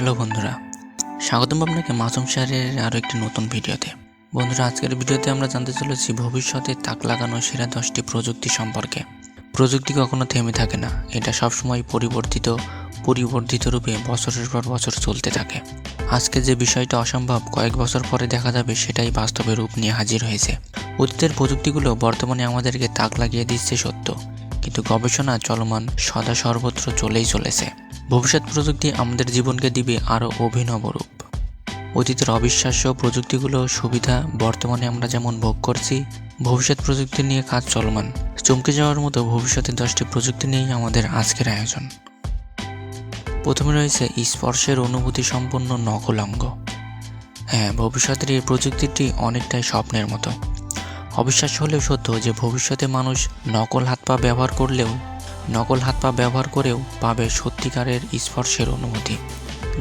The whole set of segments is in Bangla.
হ্যালো বন্ধুরা, স্বাগতম আপনাকে মাসুম শাহরিয়ারের আরও একটি নতুন ভিডিওতে। বন্ধুরা, আজকের ভিডিওতে আমরা জানতে চলেছি ভবিষ্যতে তাক লাগানো সেরা 10টি প্রযুক্তি সম্পর্কে। প্রযুক্তি কখনো থেমে থাকে না, এটা সবসময় পরিবর্ধিত রূপে বছরের পর বছর চলতে থাকে। আজকে যে বিষয়টা অসম্ভব কয়েক বছর পরে দেখা যাবে, সেটাই বাস্তবে রূপ নিয়ে হাজির হয়েছে। অতীতের প্রযুক্তিগুলো বর্তমানে আমাদেরকে তাক লাগিয়ে দিচ্ছে সত্য, কিন্তু গবেষণা চলমান, সদা সর্বত্র চলেই চলেছে। ভবিষ্যৎ প্রযুক্তি আমাদের জীবনকে দিবে আরও অভিনব রূপ। অতীতের অবিশ্বাস্য প্রযুক্তিগুলো সুবিধা বর্তমানে আমরা যেমন ভোগ করছি, ভবিষ্যৎ প্রযুক্তি নিয়ে কাজ চলমান। চমকে যাওয়ার মতো ভবিষ্যতের 10টি প্রযুক্তি নিয়েই আমাদের আজকের আয়োজন। প্রথমে রয়েছে স্পর্শের অনুভূতি সম্পন্ন নকল অঙ্গ। ভবিষ্যতের এই প্রযুক্তিটি অনেকটাই স্বপ্নের মতো। অবিশ্বাস্য হলেও সত্য যে ভবিষ্যতে মানুষ নকল হাত পা ব্যবহার করেও পাবে সত্যিকারের স্পর্শের অনুভূতি।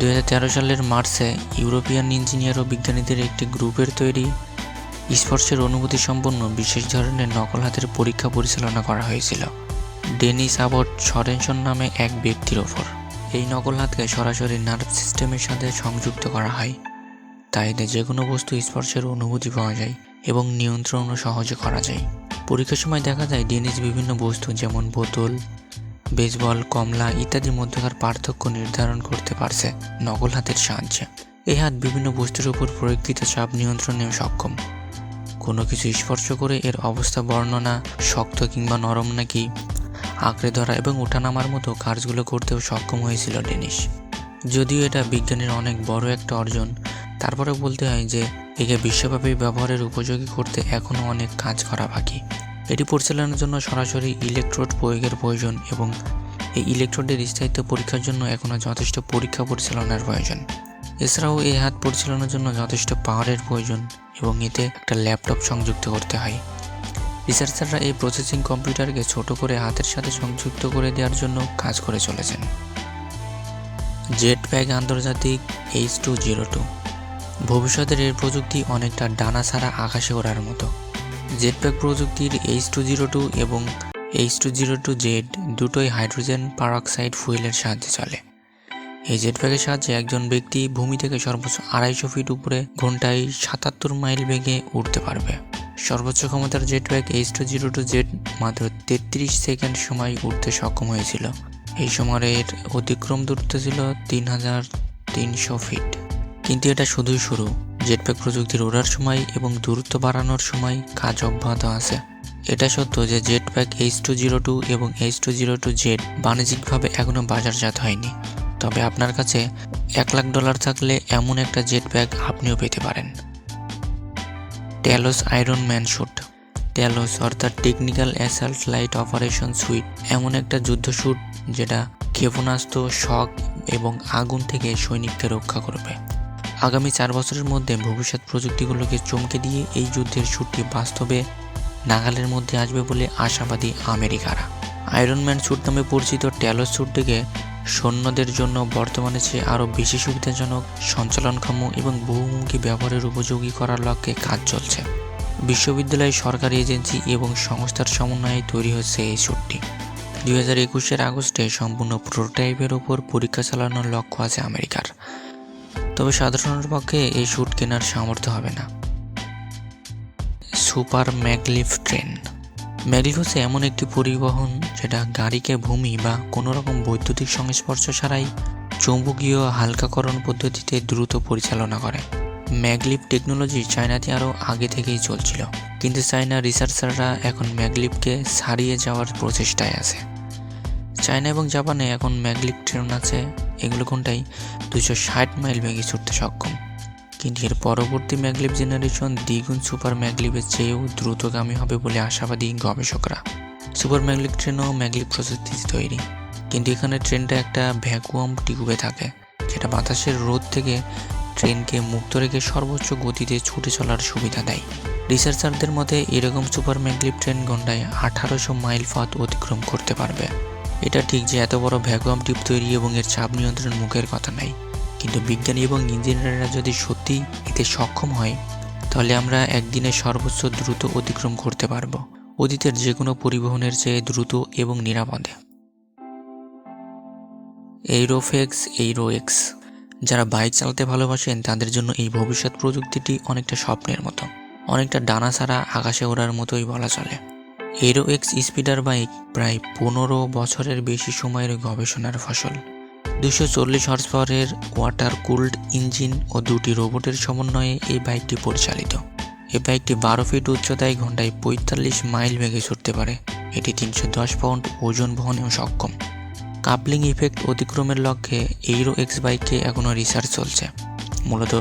2013 সালের মার্চে ইউরোপিয়ান ইঞ্জিনিয়ার ও বিজ্ঞানীদের একটি গ্রুপের তৈরি স্পর্শের অনুভূতি সম্পন্ন বিশেষ ধরনের নকল হাতের পরীক্ষা পরিচালনা করা হয়েছিল ডেনিস আবট সরেনসন নামে এক ব্যক্তির ওপর। এই নকল হাতকে সরাসরি নার্ভ সিস্টেমের সাথে সংযুক্ত করা হয়, তাই এতে যে কোনো বস্তু স্পর্শের অনুভূতি পাওয়া যায় এবং নিয়ন্ত্রণও সহজে করা যায়। পরীক্ষার সময় দেখা যায় ডেনিস বিভিন্ন বস্তু যেমন বোতল, বেসবল, কমলা ইত্যাদির মধ্যকার পার্থক্য নির্ধারণ করতে পারছে নকল হাতের সাহায্যে। এই হাত বিভিন্ন বস্তুর উপর প্রয়োগকৃত চাপ নিয়ন্ত্রণেও সক্ষম। কোনো কিছু স্পর্শ করে এর অবস্থা বর্ণনা, শক্ত কিংবা নরম নাকি আঁকড়ে ধরা এবং ওঠানামার মতো কাজগুলো করতেও সক্ষম হয়েছিল ডেনিস। যদিও এটা বিজ্ঞানের অনেক বড় একটা অর্জন, তারপরে বলতে হয় যে একে বিশ্বব্যাপী ব্যবহারের উপযোগী করতে এখনও অনেক কাজ করা বাকি। এটি পরিচালনার জন্য সরাসরি ইলেকট্রোড প্রয়োগের প্রয়োজন এবং এই ইলেকট্রোডের স্থায়িত্ব পরীক্ষার জন্য এখনও যথেষ্ট পরীক্ষা পরিচালনার প্রয়োজন। এছাড়াও এই হাত পরিচালনার জন্য যথেষ্ট পাওয়ারের প্রয়োজন এবং এতে একটা ল্যাপটপ সংযুক্ত করতে হয়। রিসার্চাররা এই প্রসেসিং কম্পিউটারকে ছোট করে হাতের সাথে সংযুক্ত করে দেওয়ার জন্য কাজ করে চলেছেন। জেট প্যাক আন্তর্জাতিক H202। ভবিষ্যতের এর প্রযুক্তি অনেকটা ডানা ছাড়া আকাশে ওড়ার মতো। জেটপ্যাক প্রযুক্তির H202 এবং H202Z দুটোই হাইড্রোজেন পারঅক্সাইড ফুয়েলের সাহায্যে চলে। এই জেটপ্যাকের সাহায্যে একজন ব্যক্তি ভূমি থেকে সর্বোচ্চ 250 ফিট উপরে ঘন্টায় 77 মাইল বেগে উঠতে পারবে। সর্বোচ্চ ক্ষমতার জেটপ্যাক H202Z মাত্র 33 সেকেন্ড সময় উঠতে সক্ষম হয়েছিল। এই সময়ের অতিক্রম দূরত্ব ছিল 3300 ফিট। কিন্তু এটা শুধুই শুরু। জেটপ্যাক প্রযুক্তির ওড়ার সময় এবং দূরত্ব বাড়ানোর সময় কাজ অব্যাহত আছে। এটা সত্য যে জেটপ্যাক H202 এবং H202Z বাণিজ্যিকভাবে এখনও বাজারজাত হয়নি, তবে আপনার কাছে $1,00,000 থাকলে এমন একটা জেটপ্যাক আপনিও পেতে পারেন। Telos iron man suit. Telos অর্থাৎ technical assault light operation suit এমন একটা যুদ্ধ স্যুট যেটা ক্ষেপণাস্ত্র, শক এবং আগুন থেকে সৈনিককে রক্ষা করবে। আগামী 4 বছরের মধ্যে ভবিষ্যৎ প্রযুক্তিগুলোকে চমকে দিয়ে এই যুদ্ধের স্যুটটি বাস্তবে নাগালের মধ্যে আসবে বলে আশাবাদী আমেরিকারা। আয়রন ম্যান স্যুট নামে পরিচিত টেলোস স্যুটটিকে সৈন্যদের জন্য বর্তমানে চেয়ে আরও বেশি সুবিধাজনক, সঞ্চালনক্ষম এবং বহুমুখী ব্যবহারের উপযোগী করার লক্ষ্যে কাজ চলছে। বিশ্ববিদ্যালয়, সরকারি এজেন্সি এবং সংস্থার সমন্বয়ে তৈরি হচ্ছে এই স্যুটটি। 2021 আগস্টে সম্পূর্ণ প্রোটোটাইপের ওপর পরীক্ষা চালানোর লক্ষ্য আছে আমেরিকার। তবে সাধারণের পক্ষে এই স্যুট কেনার সামর্থ্য হবে না। Super ম্যাগলিফ train. ম্যাগলিফ হচ্ছে এমন একটি পরিবহন যেটা গাড়িকে ভূমি বা কোনো রকম বৈদ্যুতিক সংস্পর্শ ছাড়াই চৌম্বকীয় হালকাকরণ পদ্ধতিতে দ্রুত পরিচালনা করে। ম্যাগলিফ টেকনোলজি চায়নাতে আরও আগে থেকেই চলছিল, কিন্তু চায়নার রিসার্চাররা এখন ম্যাগলিফকে ছাড়িয়ে যাওয়ার প্রচেষ্টায় আছে। চায়না এবং জাপানে এখন ম্যাগলিফ ট্রেন আছে, এগুলো ঘন্টায় 260 মাইল বেগে ছুটতে সক্ষম। কিন্তু এর পরবর্তী ম্যাগলিফ জেনারেশন দ্বিগুণ সুপার ম্যাগলিফের চেয়েও দ্রুতগামী হবে বলে আশাবাদী গবেষকরা। সুপার ম্যাগলিফ ট্রেনও ম্যাগলিফ প্রযুক্তিতে তৈরি, কিন্তু এখানে ট্রেনটা একটা ভ্যাকুয়াম টিউবে থাকে, যেটা বাতাসের রোধ থেকে ট্রেনকে মুক্ত রেখে সর্বোচ্চ গতিতে ছুটে চলার সুবিধা দেয়। রিসার্চারদের মতে এরকম সুপার ম্যাগলিফ ট্রেন ঘন্টায় 1800 মাইল পথ অতিক্রম করতে পারবে। এটা ঠিক যে এত বড় ভ্যাকুয়াম টিউব তৈরি এবং এর চাপ নিয়ন্ত্রণ মুখের কথা নাই, কিন্তু বিজ্ঞানী এবং ইঞ্জিনিয়াররা যদি সত্যি এতে সক্ষম হয়, তাহলে আমরা একদিনে সর্বোচ্চ দ্রুত অতিক্রম করতে পারব, অতীতের যে কোনো পরিবহনের চেয়ে দ্রুত এবং নিরাপদে। এইরোফেক্স। যারা বাইক চালাতে ভালোবাসেন তাদের জন্য এই ভবিষ্যৎ প্রযুক্তিটি অনেকটা স্বপ্নের মতো, অনেকটা ডানা ছাড়া আকাশে ওড়ার মতোই বলা চলে। এরো এক্স স্পিডার বাইক প্রায় 15 বছরের বেশি সময়ের গবেষণার ফসল। 240 হর্স পাওয়ারের ওয়াটার কুলড ইঞ্জিন ও 2টি রোবটের সমন্বয়ে এই বাইকটি পরিচালিত। এই বাইকটি 12 ফিট উচ্চতায় ঘন্টায় 45 মাইল বেগে ছুটতে পারে। এটি 310 পাউন্ড ওজন বহনেও সক্ষম। কাপলিং ইফেক্ট অতিক্রমের লক্ষ্যে এরো এক্স বাইকে এখনও রিসার্চ চলছে। মূলত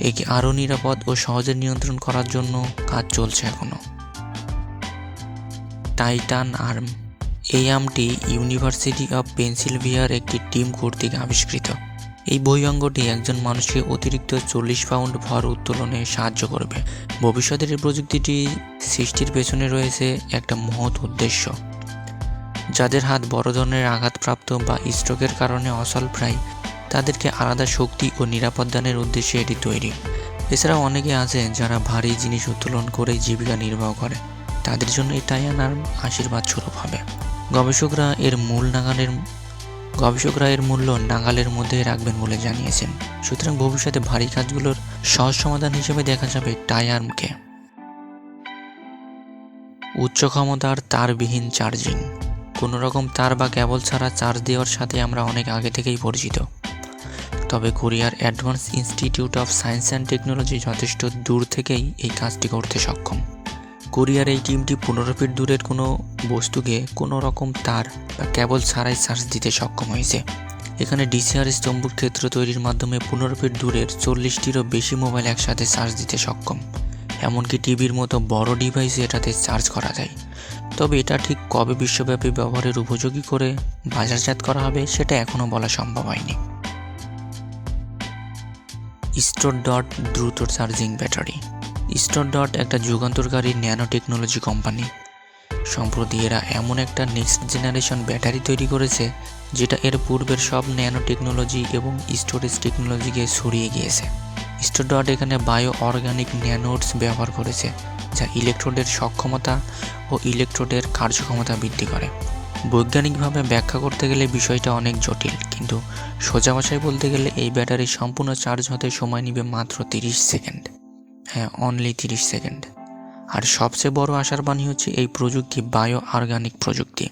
একে আরও নিরাপদ ও সহজে নিয়ন্ত্রণ করার জন্য কাজ চলছে এখনও। Titan arm. এই আর্মটি ইউনিভার্সিটি অব পেনসিলভেনিয়ার একটি টিম কর্তৃক আবিষ্কৃত। এই বহিরঙ্গটি একজন মানুষকে অতিরিক্ত 40 পাউন্ড ভর উত্তোলনে সাহায্য করবে। ভবিষ্যতের এই প্রযুক্তিটি সৃষ্টির পেছনে রয়েছে একটা মহৎ উদ্দেশ্য। যাদের হাত বড় ধরনের আঘাতপ্রাপ্ত বা স্ট্রোকের কারণে অচলপ্রায়, তাদেরকে আলাদা শক্তি ও নিরাপদ দানের উদ্দেশ্যে এটি তৈরি। এছাড়াও অনেকে আছে যারা ভারী জিনিস উত্তোলন করে জীবিকা নির্বাহ করে, তাদের জন্য এই টাইটান আর্ম আশীর্বাদ স্বরূপ হবে। গবেষকরা এর মূল্য নাগালের মধ্যে রাখবেন বলে জানিয়েছেন। সুতরাং ভবিষ্যতে ভারী কাজগুলোর সহজ সমাধান হিসেবে দেখা যাবে টাইটান আর্মকে। উচ্চ ক্ষমতার তারবিহীন চার্জিং। কোনো রকম তার বা কেবল ছাড়া চার্জ দেওয়ার সাথে আমরা অনেক আগে থেকেই পরিচিত। তবে কোরিয়ার advance institute of science and technology যথেষ্ট দূর থেকেই এই কাজটি করতে সক্ষম। কোরিয়ার এই টিমটি 15 ফিট দূরের কোনো বস্তুকে কোনো রকম তার বা কেবল ছাড়াই চার্জ দিতে সক্ষম হয়েছে। এখানে ডিসিআর চৌম্বক ক্ষেত্র তৈরির মাধ্যমে 15 ফিট দূরের 40টিরও বেশি মোবাইল একসাথে চার্জ দিতে সক্ষম। এমনকি টিভির মতো বড় ডিভাইসে এটাতে চার্জ করা যায়। তবে এটা ঠিক কবে বিশ্বব্যাপী ব্যবহারের উপযোগী করে বাজারজাত করা হবে সেটা এখনও বলা সম্ভব হয়নি। স্টোর ডট দ্রুত চার্জিং ব্যাটারি। স্টোর ডট একটা যুগান্তরকারী ন্যানো টেকনোলজি কোম্পানি। সম্প্রতি এরা এমন একটা নেক্সট জেনারেশন ব্যাটারি তৈরি করেছে যেটা এর পূর্বের সব ন্যানো টেকনোলজি এবং স্টোরেজ টেকনোলজিকে ছড়িয়ে গিয়েছে। স্টোর ডট এখানে বায়ো অর্গানিক ন্যানোডস ব্যবহার করেছে, যা ইলেকট্রোডের সক্ষমতা ও ইলেকট্রোডের কার্যক্ষমতা বৃদ্ধি করে। বৈজ্ঞানিকভাবে ব্যাখ্যা করতে গেলে বিষয়টা অনেক জটিল, কিন্তু সোজা ভাষায় বলতে গেলে এই ব্যাটারি সম্পূর্ণ চার্জ হতে সময় নেবে মাত্র 30 সেকেন্ড। হ্যাঁ, অনলি 30 সেকেন্ড। আর সবচেয়ে বড় আশার বাণী হচ্ছে এই প্রযুক্তি বায়ো অর্গানিক প্রযুক্তি,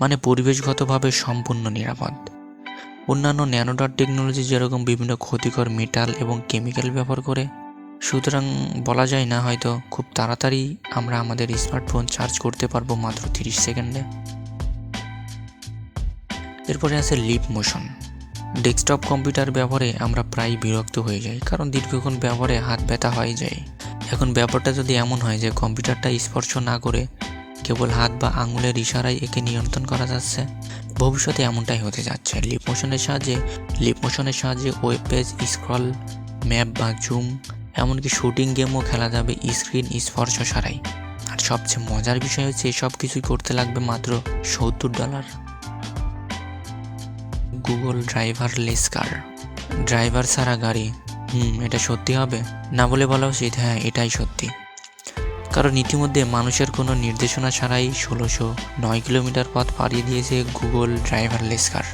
মানে পরিবেশগতভাবে সম্পূর্ণ নিরাপদ। অন্যান্য ন্যানোডট টেকনোলজি যেরকম বিভিন্ন ক্ষতিকর মেটাল এবং কেমিক্যাল ব্যবহার করে, সুতরাং বলা যায় না হয়তো খুব তাড়াতাড়ি আমরা আমাদের স্মার্টফোন চার্জ করতে পারবো মাত্র 30 সেকেন্ডে। এরপরে আছে লিপ মোশন। ডেস্কটপ কম্পিউটার ব্যবহারে আমরা প্রায় বিরক্ত হয়ে যাই, কারণ দীর্ঘক্ষণ ব্যবহারে হাত ব্যথা হয়ে যায়। এখন ব্যাপারটা যদি এমন হয় যে কম্পিউটারটা স্পর্শ না করে কেবল হাত বা আঙুলের ইশারায় একে নিয়ন্ত্রণ করা যাচ্ছে, ভবিষ্যতে এমনটাই হতে যাচ্ছে। লিপ মোশনের সাহায্যে ওয়েব পেজ স্ক্রল, ম্যাপ বা জুম, এমনকি শুটিং গেমও খেলা যাবে স্ক্রিন স্পর্শ ছাড়াই। আর সবচেয়ে মজার বিষয় হচ্ছে এসব কিছুই করতে লাগবে মাত্র $70। গুগল ড্রাইভারলেস কার। ড্রাইভার ছাড়া গাড়ি, এটা সত্যি হবে? না বলে বলা উচিত হ্যাঁ, এটাই সত্যি। কারণ ইতিমধ্যে মানুষের কোনো নির্দেশনা ছাড়াই 1609 কিলোমিটার পথ পাড়িয়ে দিয়েছে গুগল ড্রাইভারলেস কার।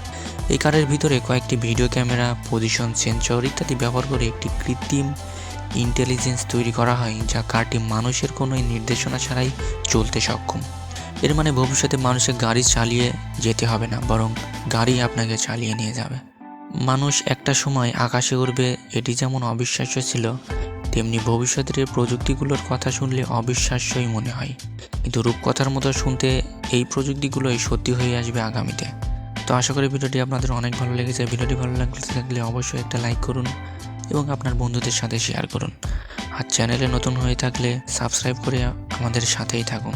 এই কারের ভিতরে কয়েকটি ভিডিও ক্যামেরা, পজিশন সেন্সর ইত্যাদি ব্যবহার করে একটি কৃত্রিম ইন্টেলিজেন্স তৈরি করা হয়, যা কারটি মানুষের কোনো নির্দেশনা ছাড়াই চলতে সক্ষম। এর মানে ভবিষ্যতে মানুষের গাড়ি চালিয়ে যেতে হবে না, বরং গাড়ি আপনাকে চালিয়ে নিয়ে যাবে। মানুষ একটা সময় আকাশে উড়বে, এটি যেমন অবিশ্বাস্য ছিল, তেমনি ভবিষ্যতের এই প্রযুক্তিগুলোর কথা শুনলে অবিশ্বাস্যই মনে হয়। কিন্তু রূপকথার মতো শুনতে এই প্রযুক্তিগুলোই সত্যি হয়ে আসবে আগামীতে। তো আশা করি ভিডিওটি আপনাদের অনেক ভালো লেগেছে। ভিডিওটি ভালো লাগলে অবশ্যই একটা লাইক করুন এবং আপনার বন্ধুদের সাথে শেয়ার করুন। আর চ্যানেলে নতুন হয়ে থাকলে সাবস্ক্রাইব করে আমাদের সাথেই থাকুন।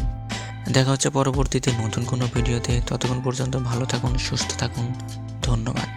দেখা হচ্ছে পরবর্তীতে নতুন কোনো ভিডিওতে। ততক্ষণ পর্যন্ত ভালো থাকুন, সুস্থ থাকুন। ধন্যবাদ।